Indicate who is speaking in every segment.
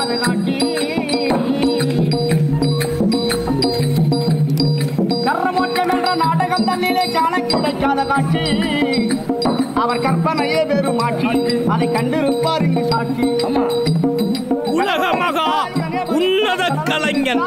Speaker 1: கிடைக்காத காட்சி கர்மமோட்சம் என்ற நாடகம் தன்னிலே காண கிடைக்காத காட்சி அவர் கற்பனையே வெறும் ஆட்சி அதை கண்டிருப்பார் இங்கு சாட்சி
Speaker 2: உலக மகா உன்னத கலைஞன்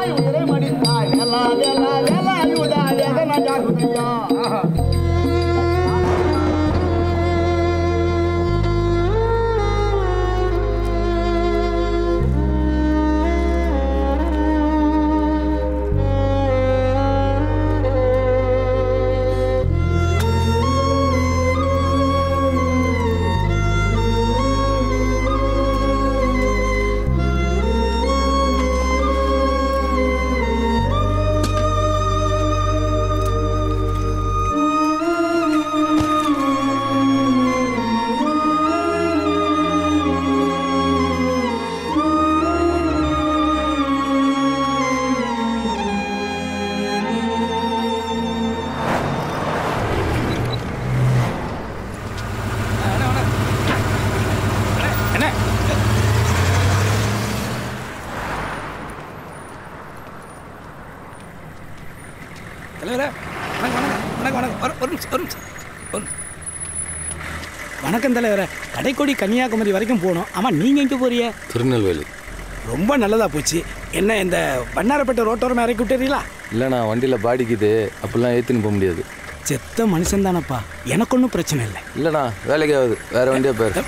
Speaker 2: வணக்கம் தலைவர. கடைக்கோடி கன்னியாகுமரி வரைக்கும் போகணும். ஆமாம், நீங்கள் எங்கே போறிய?
Speaker 3: திருநெல்வேலி.
Speaker 2: ரொம்ப நல்லதாக போச்சு. என்ன இந்த வண்ணாரப்பேட்டை ரோட்டோரமாக இறக்கி விட்டுறீங்களா?
Speaker 3: இல்லை, நான் வண்டியில் பாடிக்குது, அப்படிலாம் ஏற்றின்னு போக முடியாது.
Speaker 2: செத்த மனுஷன் தானப்பா, எனக்கு ஒன்றும் பிரச்சனை இல்லை.
Speaker 3: இல்லைண்ணா, வேலைக்கு ஆகுது, வேறு வண்டியாக போயிரு.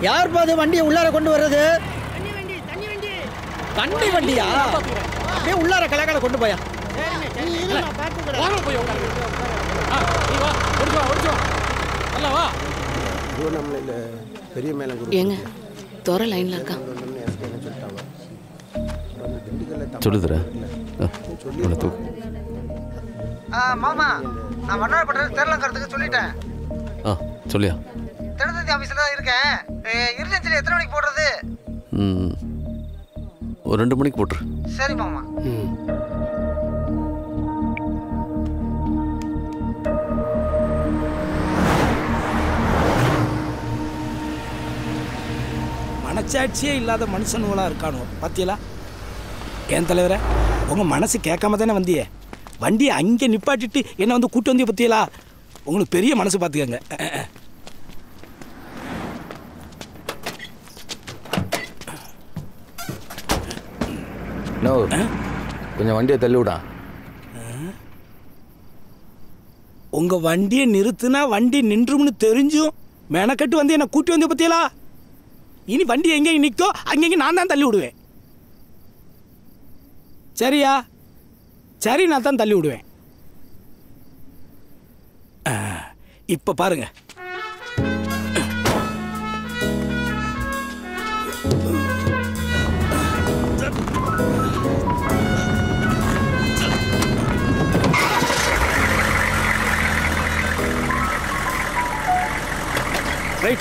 Speaker 4: யார் பாது வண்டியை உள்ளார கொண்டு வர்றது? தண்ணி வண்டியா? அப்படியே உள்ளார கலக்கலை கொண்டு போயா.
Speaker 5: ஏங்க தோற லைன்ல இருக்கா?
Speaker 3: சொல்லுதுரா.
Speaker 4: மாமா, நான் வண்ணாரப்பேட்டை தேர்லங்கிறதுக்கு சொல்லிட்டேன்.
Speaker 3: சொல்லியா?
Speaker 4: தினத்தந்தி ஆஃபீஸில் தான் இருக்கேன். இருந்துச்சு, எத்தனை மணிக்கு போடுறது?
Speaker 3: ஒரு 2 மணிக்கு போட்டுரு.
Speaker 4: சரி மாமா.
Speaker 2: மனச்சாட்சியே இல்லாத மனுஷனுங்களா இருக்கானோ பாத்தியலா? ஏன் தலைவர, உங்கள் மனசு கேட்காம தானே வந்தியே? வண்டியை அங்கே நிப்பாட்டிட்டு என்னை வந்து கூட்டு வந்திய பத்தியலா? உங்களுக்கு பெரிய மனசு பார்த்துக்கங்க.
Speaker 3: கொஞ்சம் வண்டியை தள்ளி விடா.
Speaker 2: உங்க வண்டியை நிறுத்தினா வண்டி நின்றும்னு தெரிஞ்சும் மெனக்கட்டு வந்து என்ன கூட்டி வந்து பத்தியலா? இனி வண்டி எங்கேயும் நிற்கோ அங்கேயும் நான் தான் தள்ளி விடுவேன். சரியா? சரி, நான் தான் தள்ளி விடுவேன். இப்ப பாருங்க.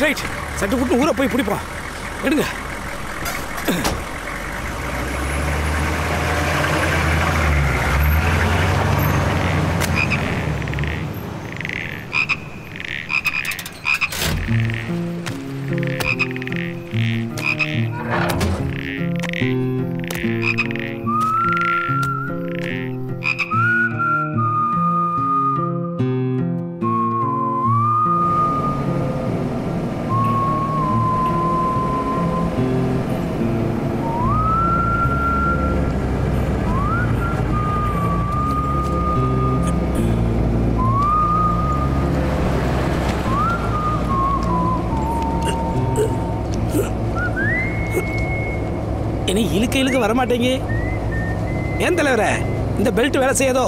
Speaker 2: ரைட், சட்டு கூட்டு ஊரை போய் பிடிப்போம். எடுங்க. இனி இழுக்க வரமாட்டேங்க. ஏன் தலைவர, இந்த பெல்ட் வேலை செய்யாதோ?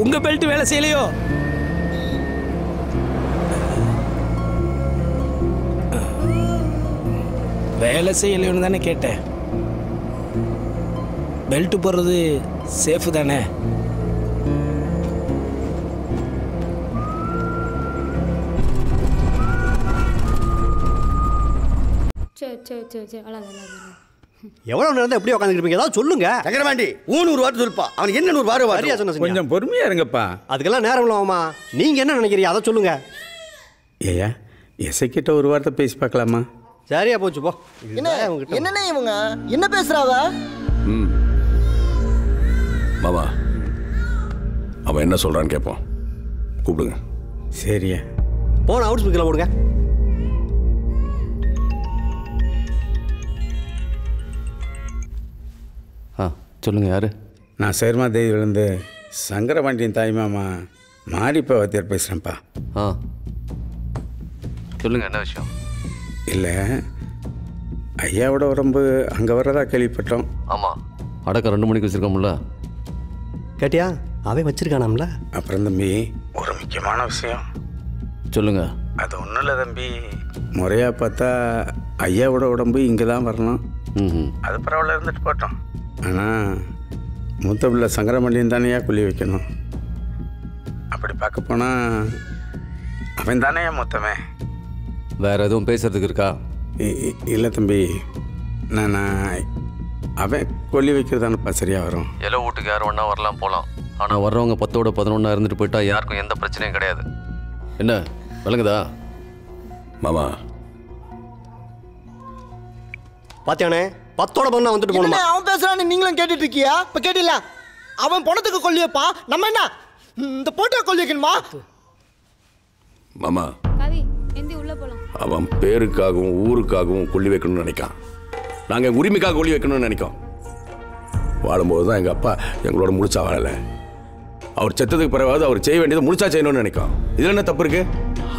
Speaker 2: உங்க பெல்ட் வேலை செய்யலையோ? வேலை செய்யலையோன்னு தானே கேட்டேன். பெல்ட் போடுறது சேஃபு தானே?
Speaker 6: சரி
Speaker 7: எவ்வளவு நேரம் எப்படி உட்காந்துருப்பீங்க? ஏதாவது சொல்லுங்க.
Speaker 8: சங்கரபாண்டி 100 வார்த்தை சொல்லுப்பா. அவன் என்ன 100 வாரம்
Speaker 7: சரியா சொன்ன
Speaker 9: கொஞ்சம் பொறுமையா இருங்கப்பா.
Speaker 7: அதுக்கெல்லாம் நேரம் இல்லாமா? நீங்க என்ன நினைக்கிறீங்க அதை சொல்லுங்க.
Speaker 9: ஏயா எசைக்கிட்ட ஒரு வார்த்தை பேசி பார்க்கலாமா?
Speaker 7: சரியா போச்சு போ.
Speaker 4: என்னண்ணே இவங்க என்ன பேசுறாவ?
Speaker 10: மாமா அவன் என்ன சொல்றான்னு கேட்போம். கூப்பிடுங்க.
Speaker 9: சரியா
Speaker 7: போன அவுட் ஸ்பீக்கர்ல போடுங்க.
Speaker 3: சொல்லுங்கள். யார்?
Speaker 9: நான் சேர்மா தேவியிலேருந்து சங்கரபாண்டியன் தாய் மாமா மாரிப்பா வாத்தியார் பேசுகிறேன்ப்பா.
Speaker 3: சொல்லுங்கள், என்ன விஷயம்?
Speaker 9: இல்லை, ஐயாவோட உடம்பு அங்கே வர்றதா கேள்விப்பட்டோம்.
Speaker 3: ஆமாம், அடக்கம் 2 மணிக்கு வச்சுருக்கோம்ல.
Speaker 7: கேட்டியா? அவன் வச்சிருக்கானாம்ல.
Speaker 9: அப்புறம் தம்பி ஒரு முக்கியமான விஷயம்.
Speaker 3: சொல்லுங்கள்.
Speaker 9: அது ஒன்றும் இல்லை தம்பி, முறையாக பார்த்தா ஐயாவோட உடம்பு இங்கே தான் வரணும். அது பரவாயில்ல, இருந்துட்டு போட்டோம். ஆனால் மூத்த பிள்ளை சங்கரபாண்டியன் தானேயா கொல்லி வைக்கணும். அப்படி பார்க்க போனால் அவன் தானே மொத்தமே.
Speaker 3: வேறு எதுவும் பேசுறதுக்கு இருக்கா?
Speaker 9: இல்லை தம்பி, நான் அவன் கொல்லி வைக்கிறதானப்பா சரியாக வரும்.
Speaker 3: எல்லாம் வீட்டுக்கு யார் வேணா வரலாம் போகலாம். ஆனால் வர்றவங்க 10ஓட 11 இருந்துட்டு போயிட்டா யாருக்கும் எந்த பிரச்சனையும் கிடையாது. என்ன விளங்குதா
Speaker 10: மாமா?
Speaker 7: பாத்தியானே 10ஓட 11 வந்துட்டு போகணுமா?
Speaker 4: அவன் பேசுறான்னு நீங்களும் கேட்டுட்டு இருக்கியா? இப்ப கேட்டில அவன் பணத்துக்கு கொல்லியப்பா, நம்ம என்ன இந்த போட்டோ கொல்லி வைக்கணுமா?
Speaker 10: மாமா
Speaker 6: கவி எந்தி உள்ள போலாம்.
Speaker 10: அவன் பேருக்காகவும் ஊருக்காகவும் கொல்லி வைக்கணும்னு நினைக்கான். நாங்கள் உரிமைக்காக கொல்லி வைக்கணும்னு நினைக்கோம். வாழும்போது தான் எங்கள் அப்பா எங்களோட முழுச்சா வாழலை. அவர் செத்ததுக்கு பிறகு அவர் செய்ய வேண்டியது முழுச்சா செய்யணும்னு நினைக்கும். இதில் என்ன தப்பு இருக்கு?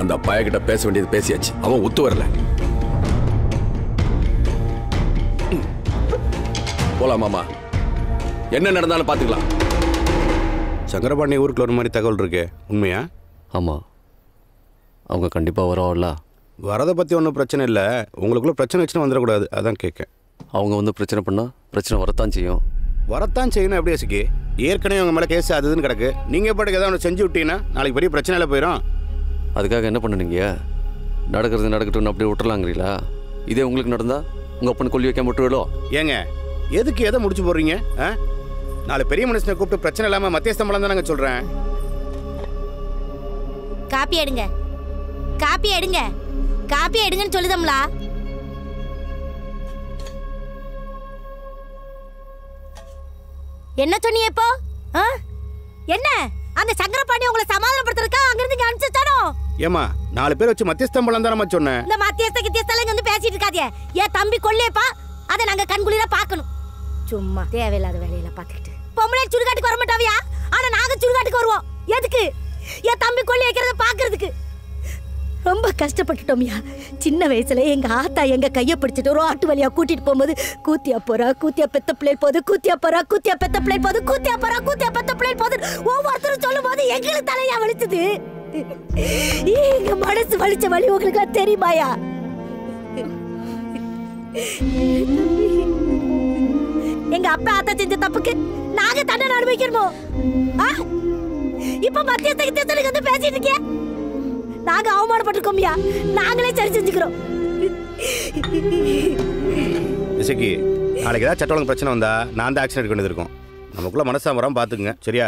Speaker 10: அந்த பையன்கிட்ட பேச வேண்டியது பேசியாச்சு. அவன் ஒத்து வரல. போலாம் மாமா, என்ன நடந்தாலும் பார்த்துக்கலாம்.
Speaker 8: சங்கரபாண்டி ஊருக்குள்ள ஒரு மாதிரி தகவல் இருக்கு, உண்மையா?
Speaker 3: ஆமாம், அவங்க கண்டிப்பாக வரோம்ல.
Speaker 8: வரதை பற்றி ஒன்றும் பிரச்சனை இல்லை. உங்களுக்குள்ள பிரச்சனை வச்சுன்னு வந்துடக்கூடாது, அதான் கேட்க.
Speaker 3: அவங்க வந்து பிரச்சனை பண்ணால் பிரச்சனை வரத்தான் செய்யும்.
Speaker 8: வரத்தான் செய்யணும். எப்படி யோசிக்கி? ஏற்கனவே உங்கள் மேலே கேஸ் அதுன்னு கிடக்கு. நீங்கள் பாட்டுக்கு ஏதாவது ஒன்று செஞ்சு விட்டீங்கன்னா நாளைக்கு பெரிய பிரச்சனையில் போயிடும்.
Speaker 3: அதுக்காக என்ன பண்ணுனீங்க? நடக்கிறது நடக்கட்டும்னு அப்படியே விட்டுறலாங்கிறீங்களா? இதே உங்களுக்கு நடந்தால் உங்கள் அப்பனை கொல்லி வைக்காம விட்டுருவோ?
Speaker 8: ஏங்க எதுக்கு எதை முடிச்சு போடுறீங்க? நாலு பெரிய மனுஷனை கூப்பிட்டு பிரச்சனை இல்லாமல் மத்தியஸ்தம் தான் நாங்கள் சொல்கிறேன்.
Speaker 6: காப்பி எடுங்க, காப்பி எடுங்க, காப்பி எடுங்கன்னு சொல்லுதம்லா. என்ன சொன்னீங்க இப்போ? என்ன அந்த சங்கரபாண்டி உங்களை சமாதானப்படுத்துறதுக்கா அங்கிருந்து இங்க அனுப்பிச்சானோ?
Speaker 8: ஏமா 4 பேர் வச்சு மத்தியஸ்தம் தானே சொன்னேன்.
Speaker 6: இந்த மத்தியஸ்தம் வந்து பேசிட்டு இருக்காதே. ஏன் தம்பி கொல்லேப்பா, அதை நாங்க கண்குளிர பார்க்கணும். சும்மா தேவையில்லாத வேலையில பார்த்துக்கிட்டு பொம்பளை சுடுகாட்டுக்கு வர மாட்டாவியா? ஆனா நாங்க சுடுகாட்டுக்கு வருவோம். எதுக்கு? என் தம்பி கொல்லி வைக்கிறத பாக்குறதுக்கு. ரொம்ப கஷ்டப்பட்டுட்டோம்யா. சின்ன வயசுல எங்க ஆத்தா எங்க கையை பிடிச்சிட்டு ஒரு ஆட்டு வழியா கூட்டிட்டு போகும்போது கூத்தியா போறா, கூத்தியா பெத்த பிள்ளை போது, கூத்தியா போறா, கூத்தியா பெத்த பிள்ளை போது, கூத்தியா போறா, கூத்தியா பெத்த பிள்ளை போது ஒவ்வொருத்தரும் சொல்லும் போது எங்களுக்கு தலையா வலிச்சது. எங்க மனசு வலிச்ச வலி உங்களுக்கு தெரியுமாயா? எங்க அப்பா ஆத்தா செஞ்ச தப்புக்கு நாங்க தண்டனை அனுபவிக்கணுமோ? இப்ப மத்தியஸ்தத்துக்கு வந்து பேசிட்டு இருக்கே. நாங்க அவமானப்பட்டிருக்கோம்யா, நாங்களே சரி செஞ்சுக்கிறோம்.
Speaker 8: இசைக்கு நாளைக்கு ஏதாவது சட்ட ஒழுங்கு பிரச்சனை வந்தா நான் தான் ஆக்ஷன் எடுக்க வேண்டியது இருக்கும். நமக்குள்ள மனசாமரம் பார்த்துக்குங்க, சரியா?